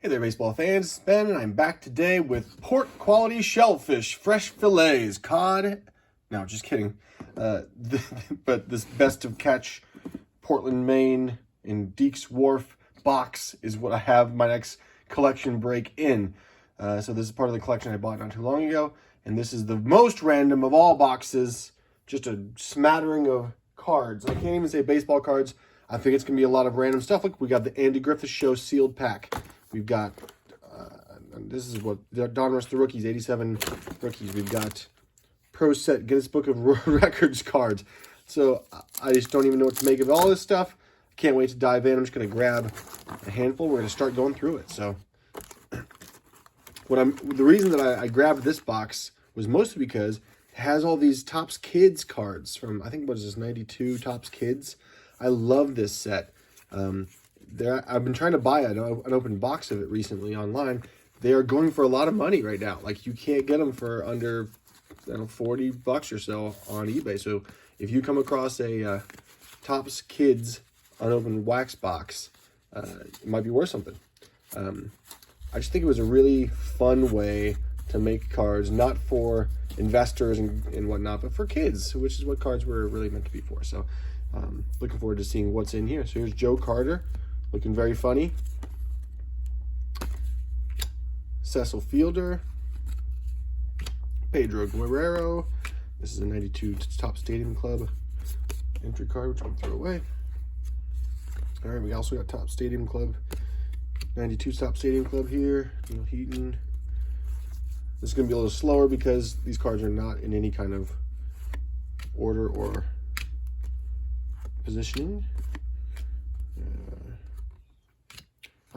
Hey there, baseball fans. It's Ben, and I'm back today with port quality shellfish, fresh fillets, cod. No, just kidding. But this best of catch Portland, Maine, in Deeks Wharf box is what I have my next collection break in. So this is part of the collection I bought not too long ago, and this is the most random of all boxes. Just a smattering of cards. I can't even say baseball cards. I think it's going to be a lot of random stuff. Look, we got the Andy Griffith Show sealed pack. We've got, this is what, Donruss the Rookies, 87 rookies. We've got Pro Set Guinness Book of Records cards. So I just don't even know what to make of all this stuff. Can't wait to dive in. I'm just going to grab a handful. We're going to start going through it. So the reason that I grabbed this box was mostly because it has all these Topps Kids cards from, I think, what is this, 92 Topps Kids. I love this set. I've been trying to buy an open box of it recently online. They are going for a lot of money right now. Like, you can't get them for under, I don't know, $40 or so on eBay. So if you come across a Topps Kids unopened wax box, it might be worth something. I just think it was a really fun way to make cards, not for investors and whatnot, but for kids, which is what cards were really meant to be for. So looking forward to seeing what's in here. So here's Joe Carter, looking very funny. Cecil Fielder. Pedro Guerrero. This is a 92 Topps Stadium Club entry card, which I'm going to throw away. All right, we also got Topps Stadium Club. 92 Topps Stadium Club here. Neil Heaton. This is going to be a little slower because these cards are not in any kind of order or positioning.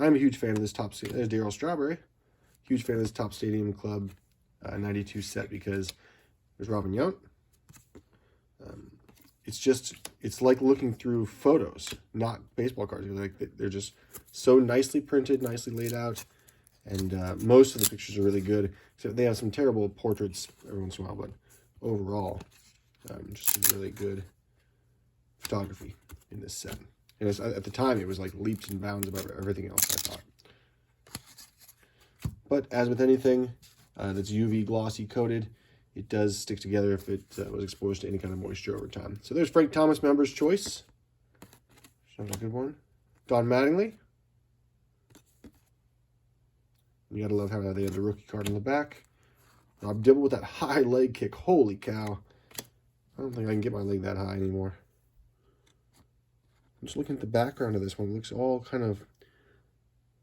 I'm a huge fan of this Topps. There's Darryl Strawberry. Huge fan of this Topps Stadium Club 92 set because there's Robin Yount. It's like looking through photos, not baseball cards. They're just so nicely printed, nicely laid out, and most of the pictures are really good. Except they have some terrible portraits every once in a while, but overall, just some really good photography in this set. And at the time, it was like leaps and bounds above everything else, I thought. But as with anything that's UV glossy coated, it does stick together if it was exposed to any kind of moisture over time. So there's Frank Thomas, Member's Choice. Sounds like a good one. Don Mattingly. You gotta love how they have the rookie card on the back. Rob Dibble with that high leg kick. Holy cow. I don't think I can get my leg that high anymore. I'm just looking at the background of this one. It looks all kind of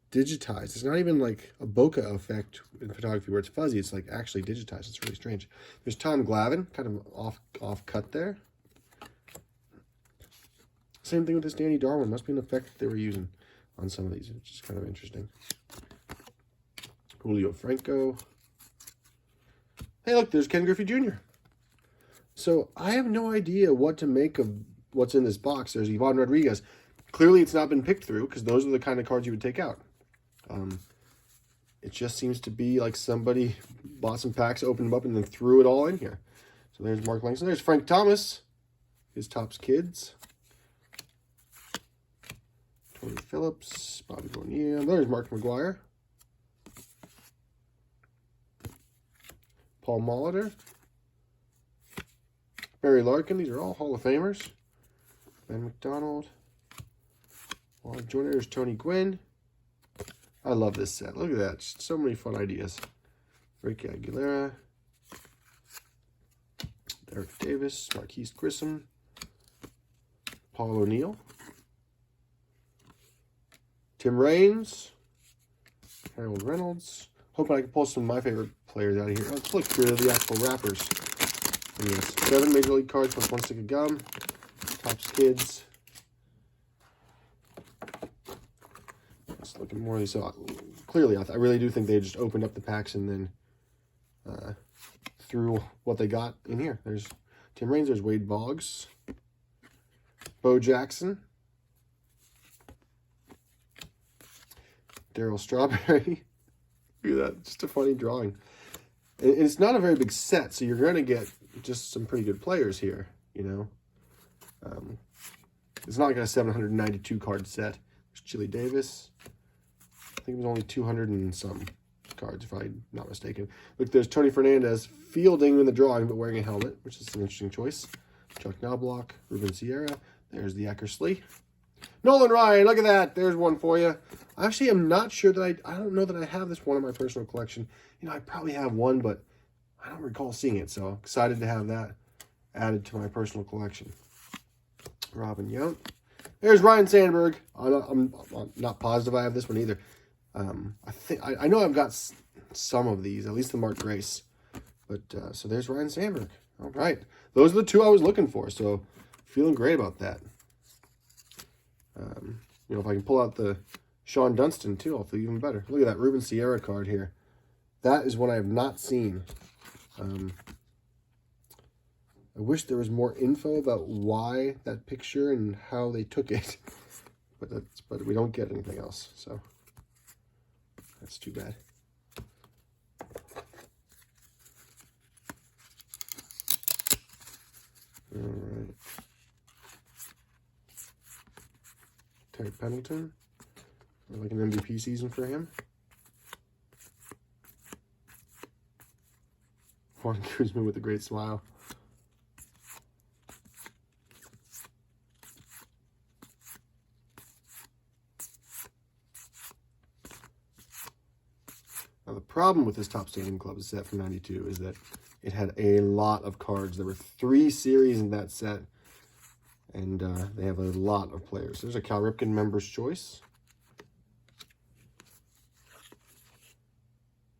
digitized. It's not even like a bokeh effect in photography where it's fuzzy. It's like actually digitized. It's really strange. There's Tom Glavine, kind of off cut there. Same thing with this Danny Darwin. Must be an effect that they were using on some of these, which is kind of interesting. Julio Franco. Hey, look, there's Ken Griffey Jr. So I have no idea what to make of what's in this box. There's Ivan Rodriguez. Clearly, it's not been picked through because those are the kind of cards you would take out. It just seems to be like somebody bought some packs, opened them up, and then threw it all in here. So there's Mark Langston. There's Frank Thomas, his Topps Kids. Tony Phillips, Bobby Bonilla. There's Mark McGuire. Paul Molitor. Barry Larkin. These are all Hall of Famers. Ben McDonald. There's Tony Gwynn. I love this set. Look at that. Just so many fun ideas. Ricky Aguilera. Derek Davis. Marquise Grissom. Paul O'Neill. Tim Raines. Harold Reynolds. Hoping I can pull some of my favorite players out of here. Let's look through the actual wrappers. Yes, 7 Major League cards plus 1 stick of gum. Topps Kids. Just looking more of these. So clearly, I really do think they just opened up the packs and then threw what they got in here. There's Tim Raines. There's Wade Boggs. Bo Jackson. Darryl Strawberry. Look at that. Just a funny drawing. And it's not a very big set, so you're going to get just some pretty good players here, you know. It's not like a 792 card set. There's Chili Davis. think it was only 200 and some cards, if I'm not mistaken. Look, there's Tony Fernandez fielding in the drawing, but wearing a helmet, which is an interesting choice. Chuck Knobloch, Ruben Sierra. There's the Eckersley. Nolan Ryan, look at that. There's one for you. Actually, I'm not sure that I don't know that I have this one in my personal collection. You know, I probably have one, but I don't recall seeing it, so I'm excited to have that added to my personal collection. Robin Yount. There's Ryan Sandberg. I'm not positive I have this one either. I know I've got some of these, at least the Mark Grace. But so there's Ryan Sandberg. All right, those are the two I was looking for. So feeling great about that. You know, if I can pull out the Sean Dunston too, I'll feel even better. Look at that Ruben Sierra card here. That is one I have not seen. I wish there was more info about why that picture and how they took it, but we don't get anything else, so that's too bad. All right. Terry Pendleton. Like an MVP season for him. Juan Kuzma with a great smile. Now the problem with this Top Stadium Club set from '92 is that it had a lot of cards. There were 3 series in that set, and they have a lot of players. There's a Cal Ripken Member's Choice.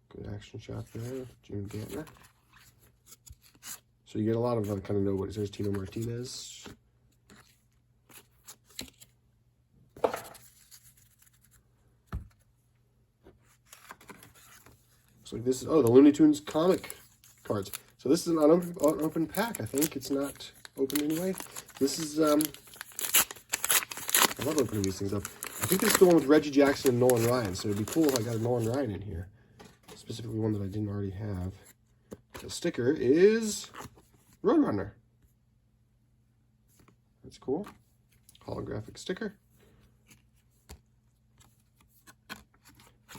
Good action shot there, Jim Gantner. So you get a lot of kind of nobodies. There's Tino Martinez. Looks like this is, oh, the Looney Tunes comic cards. So this is an unopened pack, I think. It's not opened anyway. This is, I love opening these things up. I think this is the one with Reggie Jackson and Nolan Ryan. So it'd be cool if I got a Nolan Ryan in here. Specifically one that I didn't already have. The sticker is Roadrunner. That's cool. Holographic sticker.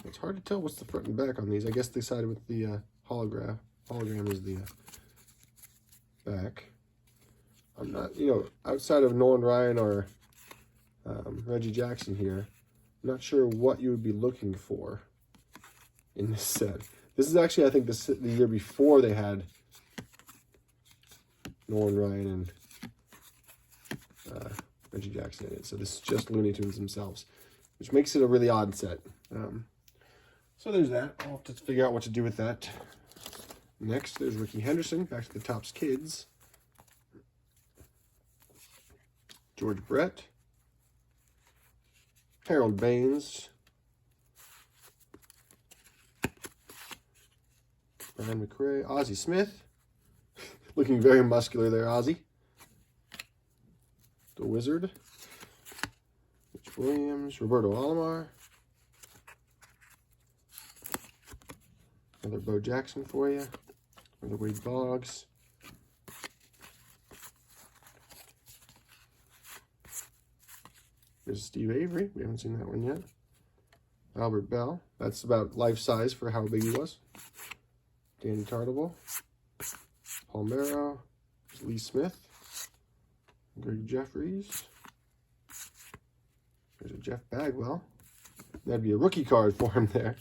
It's hard to tell what's the front and back on these. I guess they sided with the hologram. Hologram is the back. I'm not, you know, outside of Nolan Ryan or Reggie Jackson here, I'm not sure what you would be looking for in this set. This is actually, I think, the year before they had Nolan Ryan and Reggie Jackson in it. So this is just Looney Tunes themselves, which makes it a really odd set. So there's that. I'll have to figure out what to do with that. Next, there's Ricky Henderson, back to the Topps Kids. George Brett. Harold Baines. Brian McRae. Ozzie Smith. Looking very muscular there, Ozzie. The Wizard. Rich Williams. Roberto Alomar. Another Bo Jackson for you. Another Wade Boggs. There's Steve Avery. We haven't seen that one yet. Albert Bell. That's about life size for how big he was. Danny Tartable. Paul Merrow. Lee Smith. Greg Jeffries. There's a Jeff Bagwell. That'd be a rookie card for him there.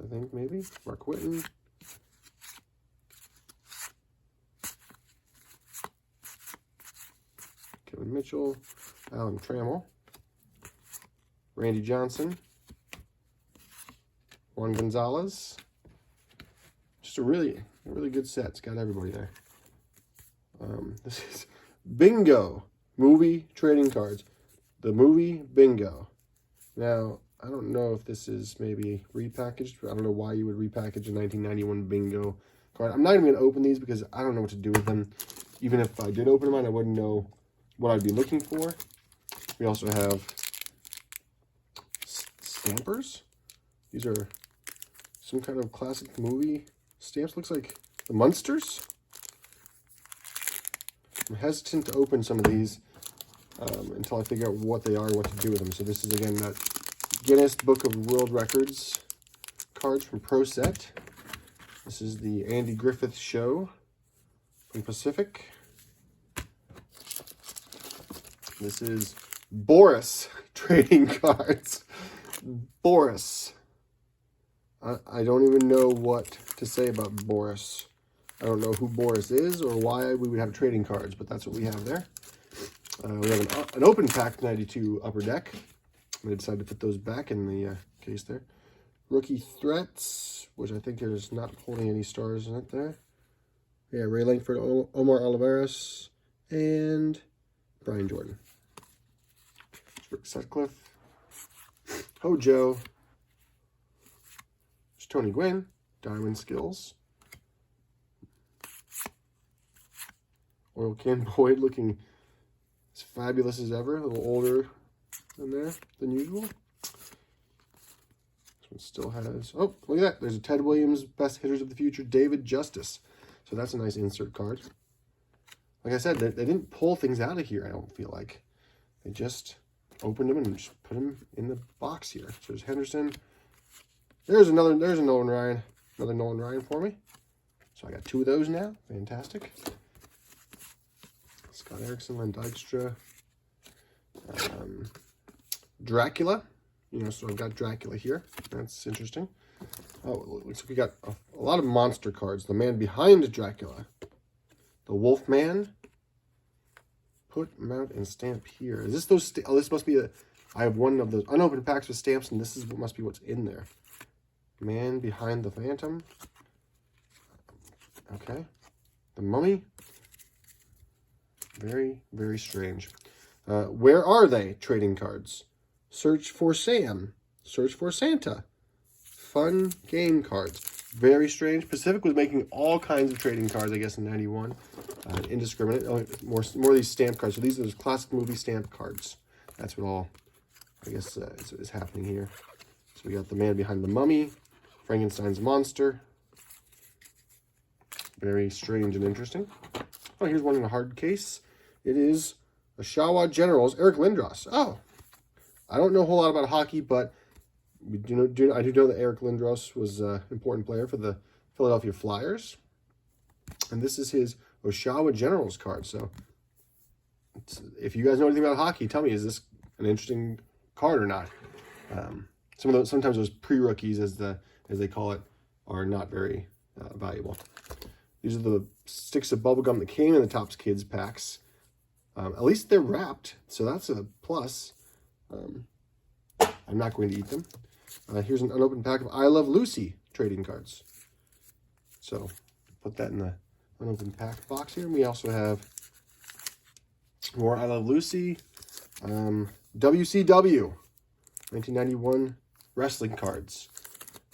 I think maybe. Mark Whitten. Kevin Mitchell. Alan Trammell. Randy Johnson. Juan Gonzalez. Just a really good set. It's got everybody there. This is Bingo movie trading cards. The movie Bingo. Now, I don't know if this is maybe repackaged. I don't know why you would repackage a 1991 Bingo card. I'm not even going to open these because I don't know what to do with them. Even if I did open them, I wouldn't know what I'd be looking for. We also have stampers. These are some kind of classic movie stamps. Looks like the Munsters. I'm hesitant to open some of these until I figure out what they are and what to do with them. So this is, again, that Guinness Book of World Records cards from Pro Set. This is the Andy Griffith Show from Pacific. This is Boris trading cards. Boris. I don't even know what to say about Boris. I don't know who Boris is or why we would have trading cards, but that's what we have there. We have an open pack 92 Upper Deck. I decided to put those back in the case there. Rookie Threats, which I think is not holding any stars in it there. Yeah, Ray Langford, Omar Oliveras, and Brian Jordan. Rick Sutcliffe, Hojo, there's Tony Gwynn, Diamond Skills, Oil Can Boyd looking as fabulous as ever, a little older than usual. This one still has, oh, look at that, there's a Ted Williams Best Hitters of the Future, David Justice. So that's a nice insert card. Like I said, they didn't pull things out of here, I don't feel like. They just opened them and just put them in the box here. So there's Henderson. There's a Nolan Ryan. Another Nolan Ryan for me. So I got 2 of those now. Fantastic. Scott Erickson, Len Dykstra. Dracula. You know, so I've got Dracula here. That's interesting. Oh, it looks like we got a lot of monster cards. The man behind Dracula. The Wolfman. Put, mount, and stamp here. Is this those? Oh, this must be a. I have one of those unopened packs with stamps, and this is what must be what's in there. Man behind the Phantom. Okay. The Mummy. Very, very strange. Where are they? Trading cards. Search for Sam. Search for Santa. Fun game cards. Very strange. Pacific was making all kinds of trading cards, I guess, in 91. Indiscriminate. Oh, more of these stamp cards. So these are those classic movie stamp cards. That's what all, I guess, is happening here. So we got the man behind the Mummy. Frankenstein's Monster. Very strange and interesting. Oh, here's one in a hard case. It is Oshawa Generals, Eric Lindros. Oh, I don't know a whole lot about hockey, but I do know that Eric Lindros was an important player for the Philadelphia Flyers. And this is his Oshawa Generals card. So if you guys know anything about hockey, tell me, is this an interesting card or not? Sometimes those pre-rookies, as they call it, are not very valuable. These are the sticks of bubblegum that came in the Topps Kids packs. At least they're wrapped, so that's a plus. I'm not going to eat them. Here's an unopened pack of I Love Lucy trading cards. So put that in the unopened pack box here. And we also have more I Love Lucy. WCW 1991 wrestling cards.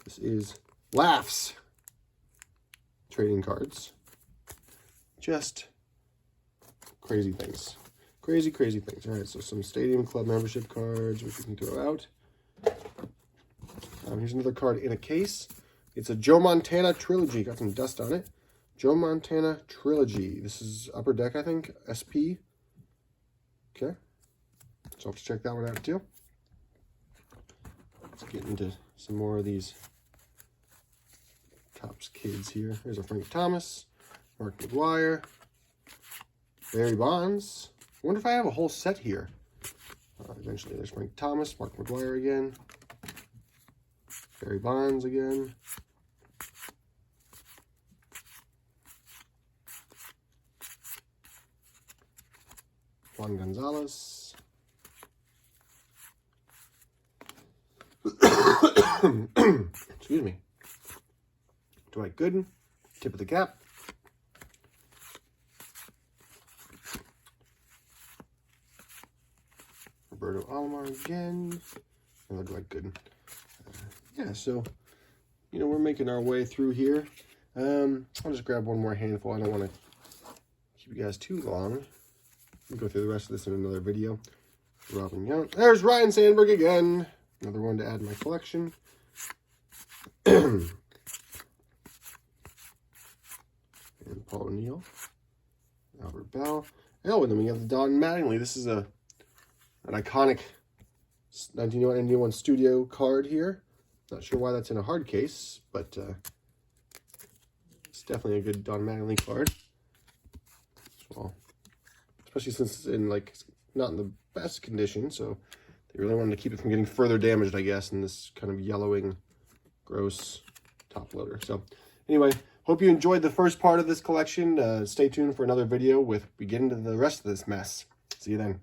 This is Laughs trading cards. Just crazy things. Crazy, crazy things. All right, so some Stadium Club membership cards, which we can throw out. Here's another card in a case. It's a Joe Montana Trilogy. Got some dust on it. Joe Montana Trilogy. This is Upper Deck, I think. SP. Okay. So I'll have to check that one out, too. Let's get into some more of these Topps Kids here. There's a Frank Thomas. Mark McGuire. Barry Bonds. I wonder if I have a whole set here. Eventually, there's Frank Thomas, Mark McGuire again. Barry Bonds again. Juan Gonzalez. Excuse me. Dwight Gooden. Tip of the cap. Roberto Alomar again. Another Dwight Gooden. Yeah, so, you know, we're making our way through here. I'll just grab one more handful. I don't want to keep you guys too long. We'll go through the rest of this in another video. Robin Yount. There's Ryan Sandberg again. Another one to add to my collection. And Paul O'Neill. Albert Bell. Oh, and then we have the Don Mattingly. This is an iconic 1991 Studio card here. Not sure why that's in a hard case, but it's definitely a good Don Mattingly card. Well, especially since it's in like not in the best condition, so they really wanted to keep it from getting further damaged, I guess, in this kind of yellowing, gross top loader. So anyway, hope you enjoyed the first part of this collection. Stay tuned for another video with we get into the rest of this mess. See you then.